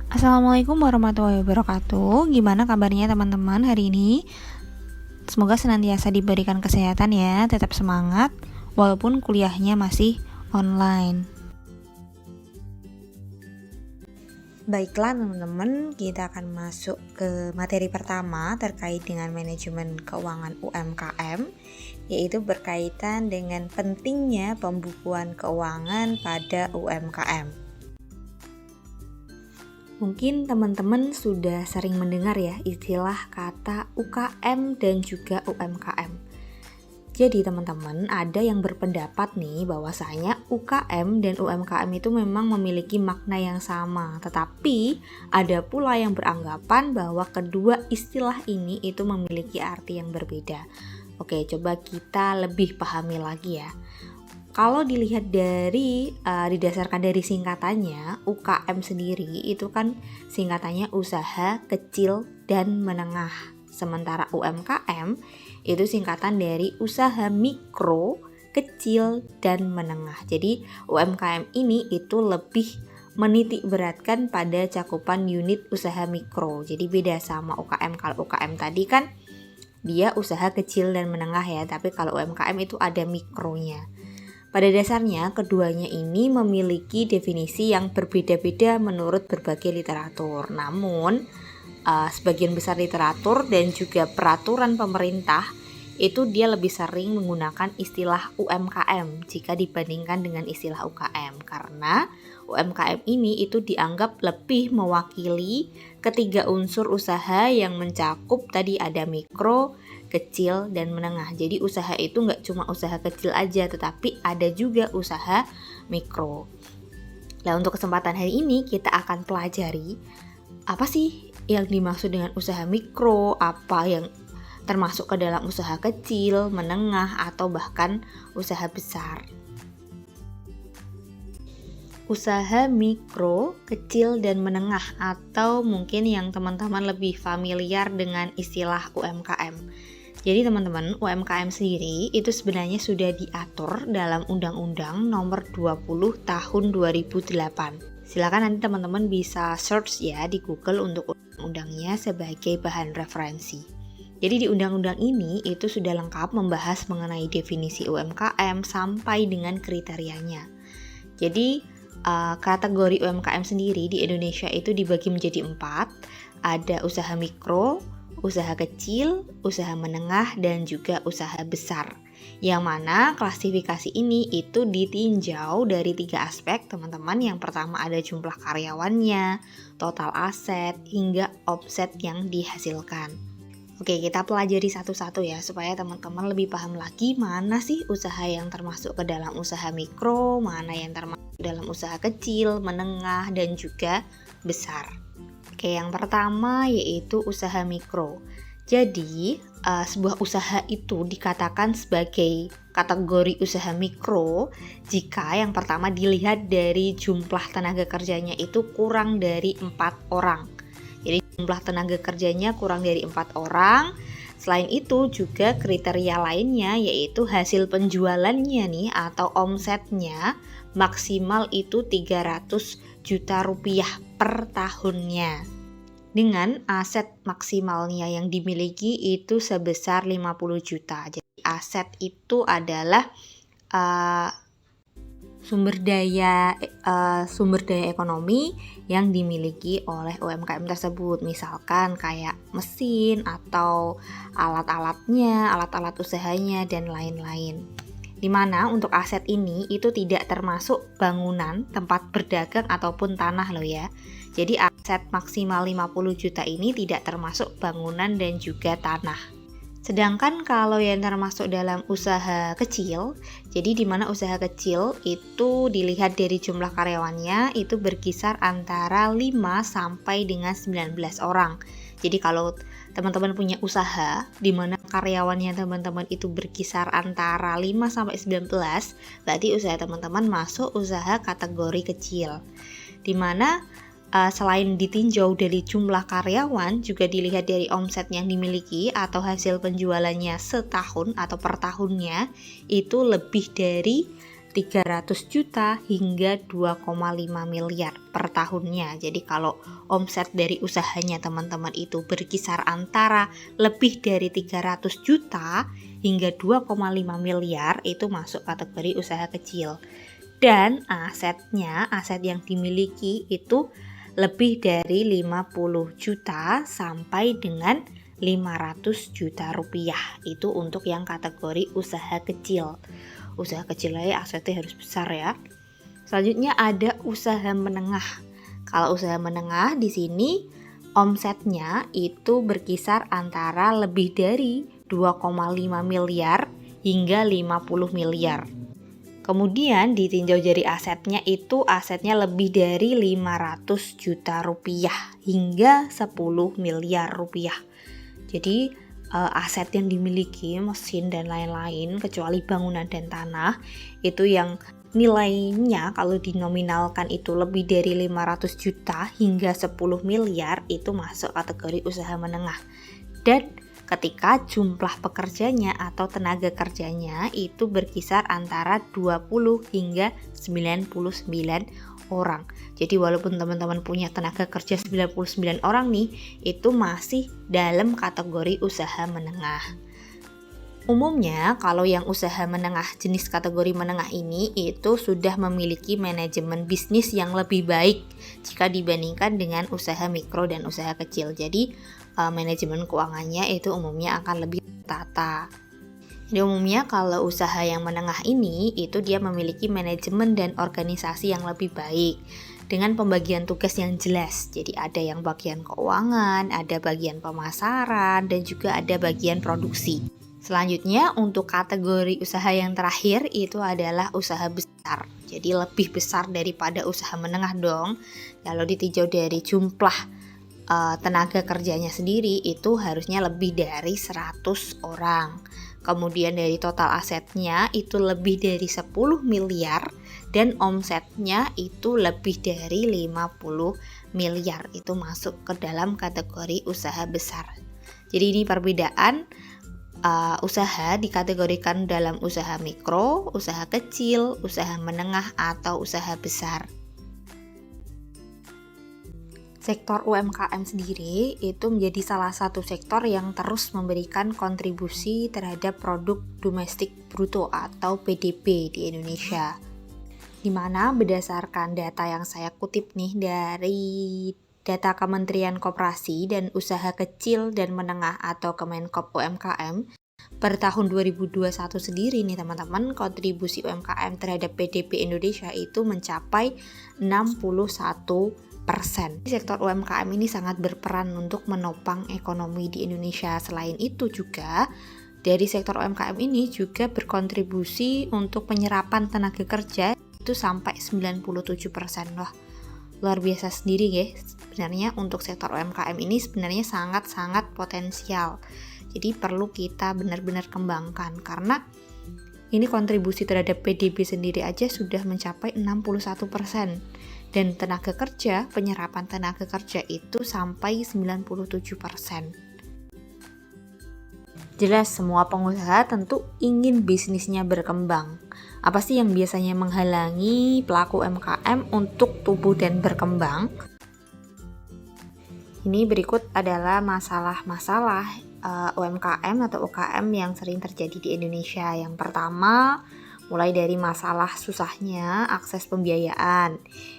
Assalamualaikum warahmatullahi wabarakatuh. Gimana kabarnya teman-teman hari ini? Semoga senantiasa diberikan kesehatan ya, tetap semangat walaupun kuliahnya masih online. Baiklah teman-teman, kita akan masuk ke materi pertama terkait dengan manajemen keuangan UMKM, yaitu berkaitan dengan pentingnya pembukuan keuangan pada UMKM. Mungkin teman-teman sudah sering mendengar ya istilah kata UKM dan juga UMKM. Jadi teman-teman ada yang berpendapat nih bahwasanya UKM dan UMKM itu memang memiliki makna yang sama. Tetapi ada pula yang beranggapan bahwa kedua istilah ini itu memiliki arti yang berbeda. Oke, coba kita lebih pahami lagi ya. Kalau dilihat didasarkan dari singkatannya, UKM sendiri itu kan singkatannya usaha kecil dan menengah. Sementara UMKM itu singkatan dari usaha mikro, kecil, dan menengah. Jadi UMKM ini itu lebih menitik beratkan pada cakupan unit usaha mikro. Jadi beda sama UKM. Kalau UKM tadi kan dia usaha kecil dan menengah ya, tapi kalau UMKM itu ada mikronya. Pada dasarnya, keduanya ini memiliki definisi yang berbeda-beda menurut berbagai literatur. Namun, sebagian besar literatur dan juga peraturan pemerintah itu dia lebih sering menggunakan istilah UMKM jika dibandingkan dengan istilah UKM. Karena UMKM ini itu dianggap lebih mewakili ketiga unsur usaha yang mencakup tadi ada mikro, kecil, dan menengah. Jadi usaha itu nggak cuma usaha kecil aja, tetapi ada juga usaha mikro. Nah, untuk kesempatan hari ini kita akan pelajari apa sih yang dimaksud dengan usaha mikro, apa yang termasuk ke dalam usaha kecil, menengah, atau bahkan usaha besar. Usaha mikro, kecil, dan menengah, atau mungkin yang teman-teman lebih familiar dengan istilah UMKM. Jadi teman-teman, UMKM sendiri itu sebenarnya sudah diatur dalam Undang-Undang Nomor 20 Tahun 2008. Silakan nanti teman-teman bisa search ya di Google untuk undang-undangnya sebagai bahan referensi. Jadi di undang-undang ini itu sudah lengkap membahas mengenai definisi UMKM sampai dengan kriterianya. Jadi kategori UMKM sendiri di Indonesia itu dibagi menjadi 4. Ada usaha mikro, usaha kecil, usaha menengah, dan juga usaha besar. Yang mana klasifikasi ini itu ditinjau dari 3 aspek teman-teman. Yang pertama ada jumlah karyawannya, total aset, hingga omset yang dihasilkan. Oke, kita pelajari satu-satu ya supaya teman-teman lebih paham lagi mana sih usaha yang termasuk ke dalam usaha mikro, mana yang termasuk dalam usaha kecil, menengah, dan juga besar. Oke, yang pertama yaitu usaha mikro. Jadi, sebuah usaha itu dikatakan sebagai kategori usaha mikro jika yang pertama dilihat dari jumlah tenaga kerjanya itu kurang dari 4 orang. Jadi jumlah tenaga kerjanya kurang dari 4 orang. Selain itu juga kriteria lainnya yaitu hasil penjualannya nih atau omsetnya maksimal itu 300 juta rupiah per tahunnya. Dengan aset maksimalnya yang dimiliki itu sebesar 50 juta. Jadi aset itu adalah sumber daya ekonomi yang dimiliki oleh UMKM tersebut, misalkan kayak mesin atau alat-alatnya, alat-alat usahanya, dan lain-lain. Dimana untuk aset ini itu tidak termasuk bangunan, tempat berdagang, ataupun tanah loh ya. Jadi aset maksimal 50 juta ini tidak termasuk bangunan dan juga tanah. Sedangkan kalau yang termasuk dalam usaha kecil, jadi di mana usaha kecil itu dilihat dari jumlah karyawannya itu berkisar antara 5 sampai dengan 19 orang. Jadi kalau teman-teman punya usaha di mana karyawannya teman-teman itu berkisar antara 5 sampai 19, berarti usaha teman-teman masuk usaha kategori kecil. Di mana selain ditinjau dari jumlah karyawan, juga dilihat dari omset yang dimiliki atau hasil penjualannya setahun atau per tahunnya itu lebih dari 300 juta hingga 2,5 miliar per tahunnya. Jadi kalau omset dari usahanya teman-teman itu berkisar antara lebih dari 300 juta hingga 2,5 miliar, itu masuk kategori usaha kecil. Dan aset yang dimiliki itu lebih dari 50 juta sampai dengan 500 juta rupiah. Itu untuk yang kategori usaha kecil. Usaha kecil aja asetnya harus besar ya. Selanjutnya ada usaha menengah. Kalau usaha menengah di sini omsetnya itu berkisar antara lebih dari 2,5 miliar hingga 50 miliar. Kemudian ditinjau dari asetnya lebih dari 500 juta rupiah hingga 10 miliar rupiah. Jadi aset yang dimiliki, mesin dan lain-lain kecuali bangunan dan tanah, itu yang nilainya kalau dinominalkan itu lebih dari 500 juta hingga 10 miliar, itu masuk kategori usaha menengah. Dan ketika jumlah pekerjanya atau tenaga kerjanya itu berkisar antara 20 hingga 99 orang. Jadi walaupun teman-teman punya tenaga kerja 99 orang nih, itu masih dalam kategori usaha menengah. Umumnya kalau yang usaha menengah, jenis kategori menengah ini itu sudah memiliki manajemen bisnis yang lebih baik jika dibandingkan dengan usaha mikro dan usaha kecil. Jadi manajemen keuangannya itu umumnya akan lebih tertata. Jadi umumnya kalau usaha yang menengah ini itu dia memiliki manajemen dan organisasi yang lebih baik dengan pembagian tugas yang jelas. Jadi ada yang bagian keuangan, ada bagian pemasaran, dan juga ada bagian produksi. Selanjutnya untuk kategori usaha yang terakhir itu adalah usaha besar. Jadi lebih besar daripada usaha menengah dong. Kalau ditinjau dari jumlah tenaga kerjanya sendiri itu harusnya lebih dari 100 orang. Kemudian dari total asetnya itu lebih dari 10 miliar dan omsetnya itu lebih dari 50 miliar. Itu masuk ke dalam kategori usaha besar. Jadi ini perbedaan usaha dikategorikan dalam usaha mikro, usaha kecil, usaha menengah, atau usaha besar. Sektor UMKM sendiri itu menjadi salah satu sektor yang terus memberikan kontribusi terhadap produk domestik bruto atau PDB di Indonesia. Di mana berdasarkan data yang saya kutip nih dari data Kementerian Koperasi dan Usaha Kecil dan Menengah atau Kemenkop UMKM, per tahun 2021 sendiri nih teman-teman, kontribusi UMKM terhadap PDB Indonesia itu mencapai 61%. Sektor UMKM ini sangat berperan untuk menopang ekonomi di Indonesia. Selain itu juga dari sektor UMKM ini juga berkontribusi untuk penyerapan tenaga kerja itu sampai 97%. Wah, luar biasa sendiri ya. Sebenarnya untuk sektor UMKM ini sebenarnya sangat-sangat potensial. Jadi perlu kita benar-benar kembangkan karena ini kontribusi terhadap PDB sendiri aja sudah mencapai 61%. Dan tenaga kerja, penyerapan tenaga kerja itu sampai 97%. Jelas semua pengusaha tentu ingin bisnisnya berkembang. Apa sih yang biasanya menghalangi pelaku UMKM untuk tumbuh dan berkembang? Ini berikut adalah masalah-masalah UMKM atau UKM yang sering terjadi di Indonesia. Yang pertama, mulai dari masalah susahnya akses pembiayaan.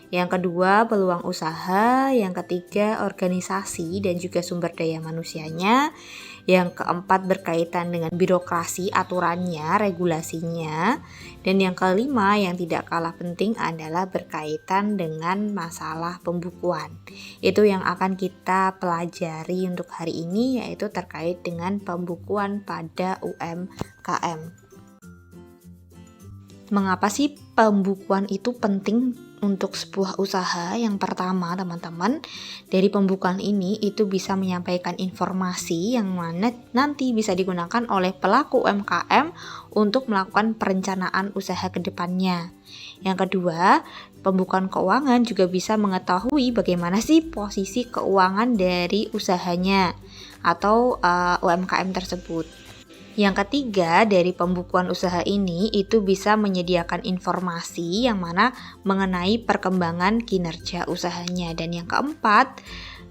Yang kedua, peluang usaha. Yang ketiga, organisasi dan juga sumber daya manusianya. Yang keempat, berkaitan dengan birokrasi, aturannya, regulasinya. Dan yang kelima, yang tidak kalah penting adalah berkaitan dengan masalah pembukuan. Itu yang akan kita pelajari untuk hari ini, yaitu terkait dengan pembukuan pada UMKM. Mengapa sih pembukuan itu penting untuk sebuah usaha? Yang pertama teman-teman, dari pembukuan ini itu bisa menyampaikan informasi yang mana nanti bisa digunakan oleh pelaku UMKM untuk melakukan perencanaan usaha ke depannya. Yang kedua, pembukuan keuangan juga bisa mengetahui bagaimana sih posisi keuangan dari usahanya atau UMKM tersebut. Yang ketiga, dari pembukuan usaha ini itu bisa menyediakan informasi yang mana mengenai perkembangan kinerja usahanya. Dan yang keempat,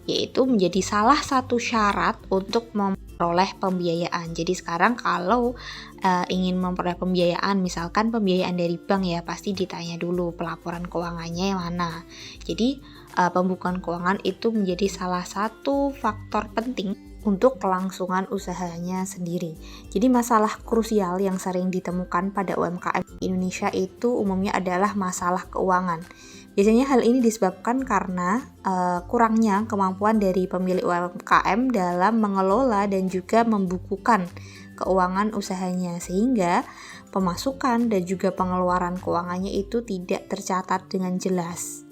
yaitu menjadi salah satu syarat untuk memperoleh pembiayaan. Jadi sekarang kalau ingin memperoleh pembiayaan, misalkan pembiayaan dari bank ya, pasti ditanya dulu pelaporan keuangannya yang mana. Jadi pembukuan keuangan itu menjadi salah satu faktor penting untuk kelangsungan usahanya sendiri. Jadi masalah krusial yang sering ditemukan pada UMKM di Indonesia itu umumnya adalah masalah keuangan. Biasanya hal ini disebabkan karena kurangnya kemampuan dari pemilik UMKM dalam mengelola dan juga membukukan keuangan usahanya, sehingga pemasukan dan juga pengeluaran keuangannya itu tidak tercatat dengan jelas.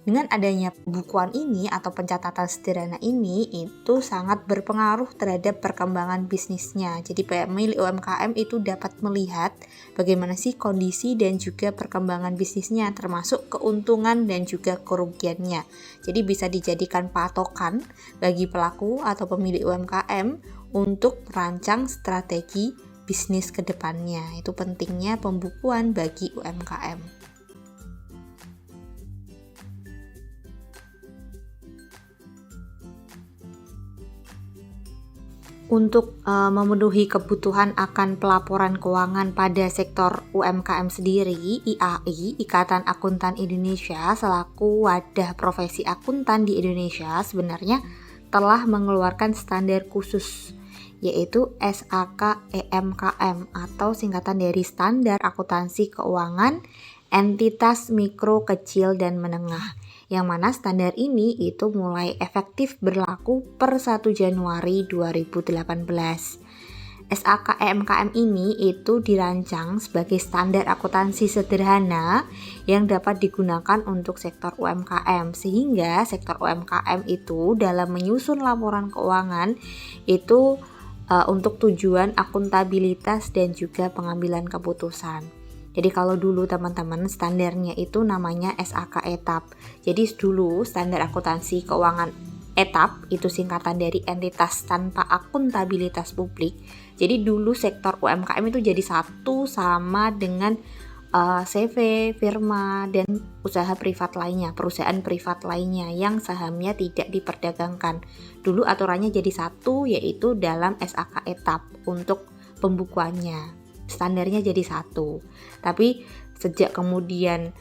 Dengan adanya pembukuan ini atau pencatatan sederhana ini itu sangat berpengaruh terhadap perkembangan bisnisnya. Jadi pemilik UMKM itu dapat melihat bagaimana sih kondisi dan juga perkembangan bisnisnya, termasuk keuntungan dan juga kerugiannya. Jadi bisa dijadikan patokan bagi pelaku atau pemilik UMKM untuk merancang strategi bisnis ke depannya. Itu pentingnya pembukuan bagi UMKM. Untuk memenuhi kebutuhan akan pelaporan keuangan pada sektor UMKM sendiri, IAI, Ikatan Akuntan Indonesia, selaku wadah profesi akuntan di Indonesia, sebenarnya telah mengeluarkan standar khusus, yaitu SAK EMKM atau singkatan dari Standar Akuntansi Keuangan Entitas Mikro, Kecil, dan Menengah, yang mana standar ini itu mulai efektif berlaku per 1 Januari 2018. SAK EMKM ini itu dirancang sebagai standar akuntansi sederhana yang dapat digunakan untuk sektor UMKM, sehingga sektor UMKM itu dalam menyusun laporan keuangan itu untuk tujuan akuntabilitas dan juga pengambilan keputusan. Jadi kalau dulu teman-teman standarnya itu namanya SAK etap. Jadi dulu standar akuntansi keuangan etap itu singkatan dari entitas tanpa akuntabilitas publik. Jadi dulu sektor UMKM itu jadi satu sama dengan CV, firma, dan usaha privat lainnya, perusahaan privat lainnya yang sahamnya tidak diperdagangkan. Dulu aturannya jadi satu, yaitu dalam SAK etap untuk pembukuannya. Standarnya jadi satu. Tapi sejak kemudian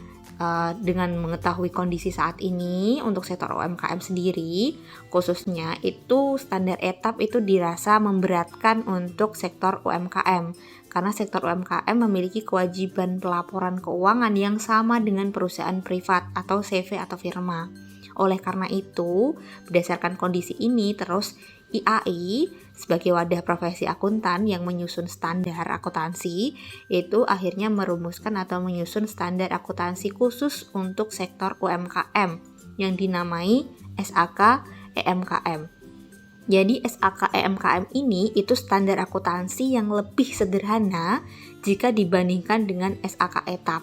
dengan mengetahui kondisi saat ini untuk sektor UMKM sendiri khususnya, itu standar etap itu dirasa memberatkan untuk sektor UMKM karena sektor UMKM memiliki kewajiban pelaporan keuangan yang sama dengan perusahaan privat atau CV atau firma. Oleh karena itu, berdasarkan kondisi ini, terus IAI sebagai wadah profesi akuntan yang menyusun standar akuntansi itu akhirnya merumuskan atau menyusun standar akuntansi khusus untuk sektor UMKM yang dinamai SAK EMKM. Jadi SAK EMKM ini itu standar akuntansi yang lebih sederhana jika dibandingkan dengan SAK etap,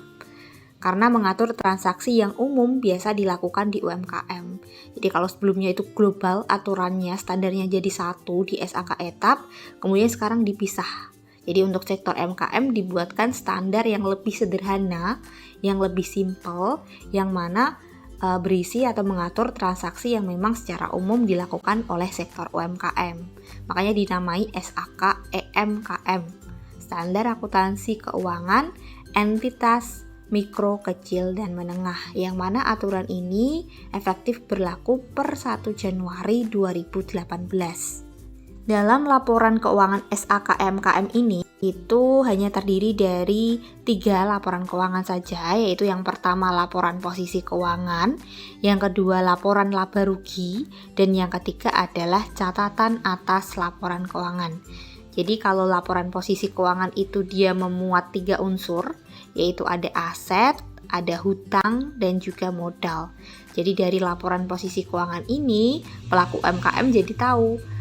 karena mengatur transaksi yang umum biasa dilakukan di UMKM. Jadi kalau sebelumnya itu global aturannya, standarnya jadi satu di SAK etap, kemudian sekarang dipisah. Jadi untuk sektor UMKM dibuatkan standar yang lebih sederhana, yang lebih simpel, yang mana berisi atau mengatur transaksi yang memang secara umum dilakukan oleh sektor UMKM. Makanya dinamai SAK EMKM, Standar Akuntansi Keuangan Entitas Mikro, Kecil, dan Menengah, yang mana aturan ini efektif berlaku per 1 Januari 2018. Dalam laporan keuangan SAK EMKM ini itu hanya terdiri dari 3 laporan keuangan saja, yaitu yang pertama laporan posisi keuangan, yang kedua laporan laba rugi, dan yang ketiga adalah catatan atas laporan keuangan. Jadi kalau laporan posisi keuangan itu dia memuat 3 unsur, yaitu ada aset, ada hutang, dan juga modal. Jadi dari laporan posisi keuangan ini, pelaku UMKM jadi tahu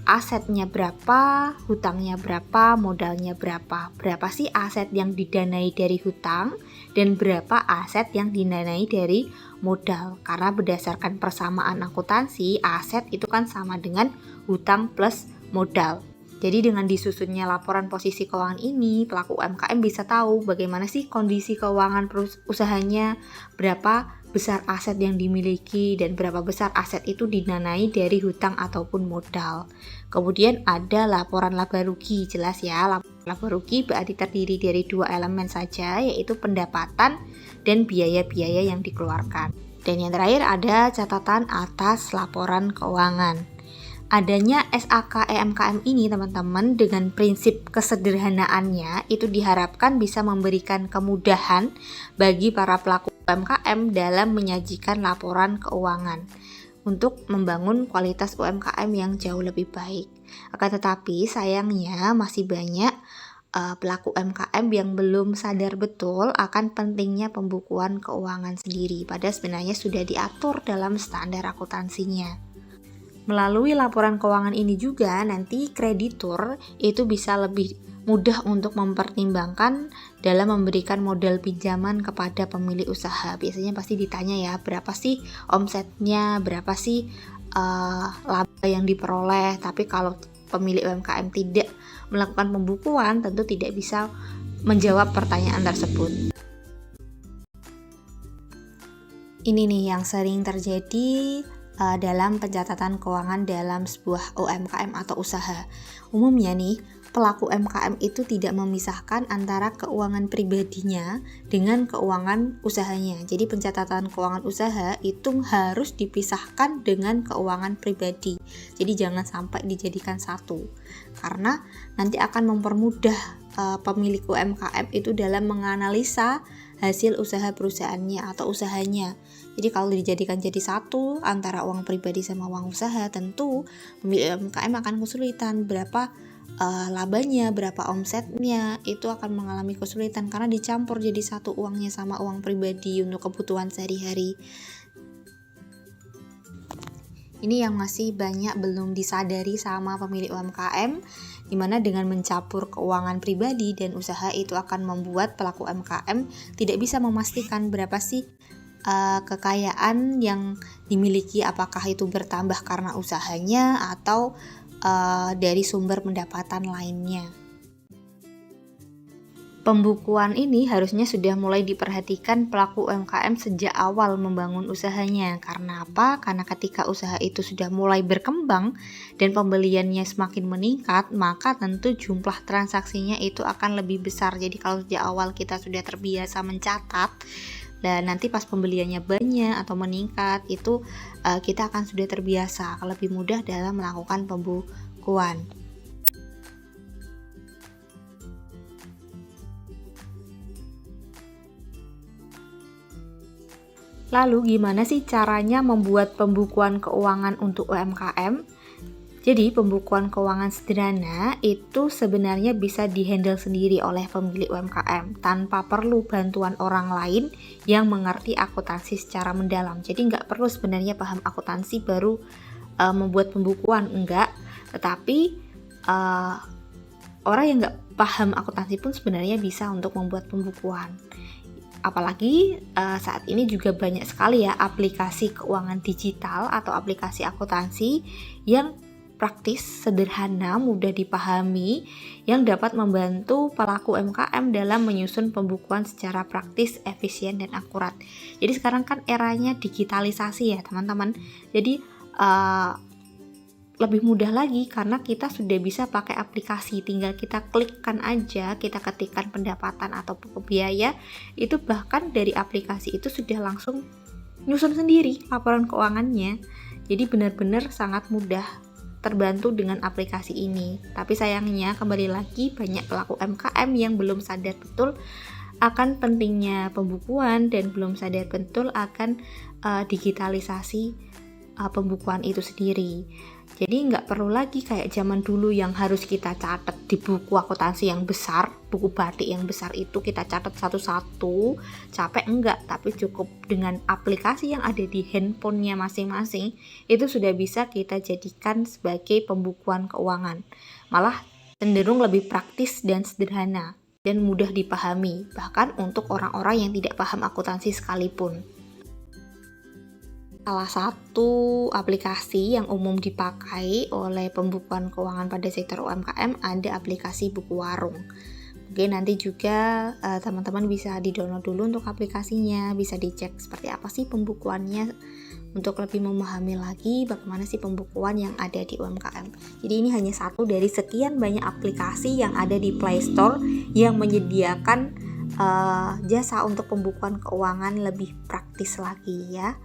asetnya berapa, hutangnya berapa, modalnya berapa. Berapa sih aset yang didanai dari hutang dan berapa aset yang didanai dari modal. Karena berdasarkan persamaan akuntansi, aset itu kan sama dengan hutang plus modal. Jadi dengan disusunnya laporan posisi keuangan ini, pelaku UMKM bisa tahu bagaimana sih kondisi keuangan usahanya, berapa besar aset yang dimiliki, dan berapa besar aset itu didanai dari hutang ataupun modal. Kemudian ada laporan laba rugi, jelas ya, laba rugi berarti terdiri dari 2 elemen saja, yaitu pendapatan dan biaya-biaya yang dikeluarkan. Dan yang terakhir ada catatan atas laporan keuangan. Adanya SAK EMKM ini teman-teman dengan prinsip kesederhanaannya itu diharapkan bisa memberikan kemudahan bagi para pelaku UMKM dalam menyajikan laporan keuangan untuk membangun kualitas UMKM yang jauh lebih baik. Akan tetapi sayangnya masih banyak pelaku UMKM yang belum sadar betul akan pentingnya pembukuan keuangan sendiri, padahal sebenarnya sudah diatur dalam standar akuntansinya. Melalui laporan keuangan ini juga nanti kreditur itu bisa lebih mudah untuk mempertimbangkan dalam memberikan modal pinjaman kepada pemilik usaha. Biasanya pasti ditanya ya, berapa sih omsetnya, berapa sih laba yang diperoleh. Tapi kalau pemilik UMKM tidak melakukan pembukuan, tentu tidak bisa menjawab pertanyaan tersebut. Ini nih yang sering terjadi dalam pencatatan keuangan dalam sebuah UMKM atau usaha. Umumnya nih, pelaku UMKM itu tidak memisahkan antara keuangan pribadinya dengan keuangan usahanya. Jadi pencatatan keuangan usaha itu harus dipisahkan dengan keuangan pribadi. Jadi jangan sampai dijadikan satu. Karena nanti akan mempermudah pemilik UMKM itu dalam menganalisa hasil usaha perusahaannya atau usahanya. Jadi kalau dijadikan jadi satu antara uang pribadi sama uang usaha, tentu pemilik UMKM akan kesulitan berapa labanya, berapa omsetnya, itu akan mengalami kesulitan karena dicampur jadi satu uangnya sama uang pribadi untuk kebutuhan sehari-hari. Ini yang masih banyak belum disadari sama pemilik UMKM, di mana dengan mencampur keuangan pribadi dan usaha itu akan membuat pelaku UMKM tidak bisa memastikan berapa sih kekayaan yang dimiliki, apakah itu bertambah karena usahanya atau dari sumber pendapatan lainnya. Pembukuan ini harusnya sudah mulai diperhatikan pelaku UMKM sejak awal membangun usahanya. Karena apa? Karena ketika usaha itu sudah mulai berkembang dan pembeliannya semakin meningkat, maka tentu jumlah transaksinya itu akan lebih besar. Jadi kalau sejak awal kita sudah terbiasa mencatat, dan nanti pas pembeliannya banyak atau meningkat, itu kita akan sudah terbiasa, lebih mudah dalam melakukan pembukuan. Lalu gimana sih caranya membuat pembukuan keuangan untuk UMKM? Jadi pembukuan keuangan sederhana itu sebenarnya bisa dihandle sendiri oleh pemilik UMKM tanpa perlu bantuan orang lain yang mengerti akuntansi secara mendalam. Jadi nggak perlu sebenarnya paham akuntansi baru membuat pembukuan, enggak. Tetapi orang yang nggak paham akuntansi pun sebenarnya bisa untuk membuat pembukuan. Apalagi saat ini juga banyak sekali ya aplikasi keuangan digital atau aplikasi akuntansi yang praktis, sederhana, mudah dipahami, yang dapat membantu pelaku UMKM dalam menyusun pembukuan secara praktis, efisien, dan akurat. Jadi sekarang kan eranya digitalisasi ya teman-teman. Jadi lebih mudah lagi karena kita sudah bisa pakai aplikasi, tinggal kita klikkan aja, kita ketikkan pendapatan atau biaya, itu bahkan dari aplikasi itu sudah langsung nyusun sendiri laporan keuangannya. Jadi benar-benar sangat mudah terbantu dengan aplikasi ini. Tapi sayangnya kembali lagi banyak pelaku UMKM yang belum sadar betul akan pentingnya pembukuan dan belum sadar betul akan digitalisasi pembukuan itu sendiri. Jadi nggak perlu lagi kayak zaman dulu yang harus kita catat di buku akuntansi yang besar, buku batik yang besar itu kita catat satu-satu, capek enggak, tapi cukup dengan aplikasi yang ada di handphonenya masing-masing, itu sudah bisa kita jadikan sebagai pembukuan keuangan. Malah cenderung lebih praktis dan sederhana, dan mudah dipahami, bahkan untuk orang-orang yang tidak paham akuntansi sekalipun. Salah satu aplikasi yang umum dipakai oleh pembukuan keuangan pada sektor UMKM ada aplikasi Buku Warung. Mungkin nanti juga teman-teman bisa di-download dulu untuk aplikasinya, bisa dicek seperti apa sih pembukuannya untuk lebih memahami lagi bagaimana sih pembukuan yang ada di UMKM. Jadi ini hanya satu dari sekian banyak aplikasi yang ada di Play Store yang menyediakan jasa untuk pembukuan keuangan lebih praktis lagi ya.